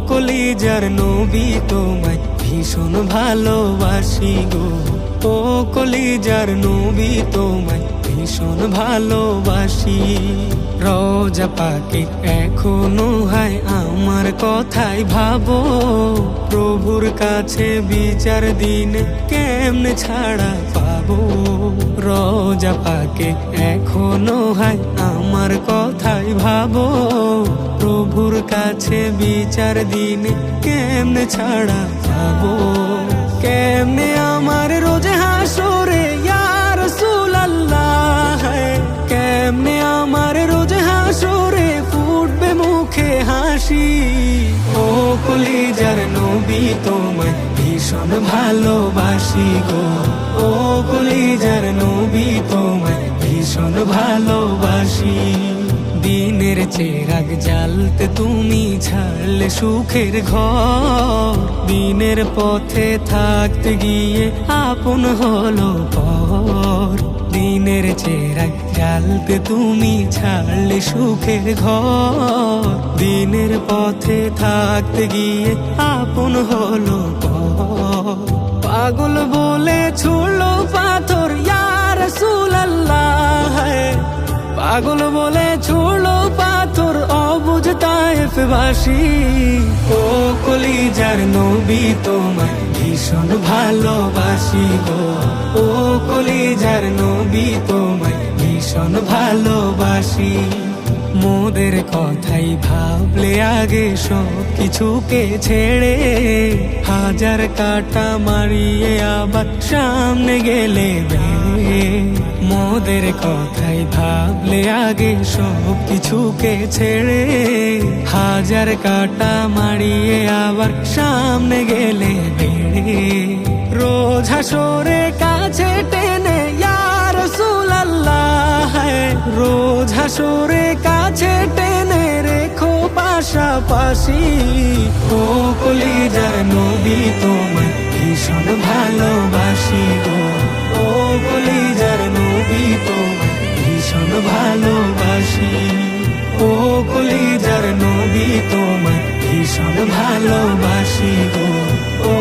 কলিজার নবী তোমায় ভীষণ ভালোবাসি গো। ও কলিজার নবী তোমায় ভীষণ ভালোবাসি। রোজা পাকে এখনো হয় আমার কথাই ভাবো, প্রভুর কাছে বিচার দিনে কেমনে ছাড়া পাবো। রোজা পাকে এখনো হয় আমার কথাই ভাবো, প্রভুর কাছে বিচার দিনে কেমনে ছাড়া পাবো। কেমনে আমার রোজ হাসরে ইয়া রাসূলুল্লাহ, কেমনে আমার রোজ হাসরে ফুটবে মুখে হাসি। ও কলিজার নবী তোমায় ভীষণ ভালোবাসি গো। ও কলিজার নবী তোমায় ভীষণ ভালোবাসি। দিনের চেরাগ জ্বালতে তুমি ছাড়লে সুখের ঘর, দিনের পথে থাকতে গিয়ে আপন হলো পর। দিনের চেরাগ জ্বালতে তুমি ছাড়লে সুখের ঘর, দিনের পথে থাকতে গিয়ে আপন হলো পর। পাগল বলে ছুড়লো পাথর ইয়া রাসূলুল্লাহ, পাগল বলে ছুড়লো পাথর অবুঝ তায়েফবাসী। ও কলিজার নবী তোমায় ভীষণ ভালোবাসি গো। ও কলিজার নবী তোমায় ভীষণ ভালোবাসি। মোদের কথাই ভাবলে আগে সব কিছুকে ছেড়ে, হাজার কাটা মারিয়ে আবার সামনে গেলে বেড়ে। মোদের কথাই ভাবলে আগে সব কিছুকে ছেড়ে, হাজার কাটা মারিয়ে আবার সামনে গেলে বেড়ে। রোজ হাসরে কাছে টেনে ইয়া রাসূলুল্লাহ, রোজ হাসরে কাছে টেনে রেখো পাশাপাশি। ও কলিজার নবী তোমায় ভীষণ ভালোবাসি গো। ও কলিজার নবী তোমায় ভীষণ ভালোবাসি। ও কলিজার নবী তোমায় ভীষণ ভালোবাসি গো। ও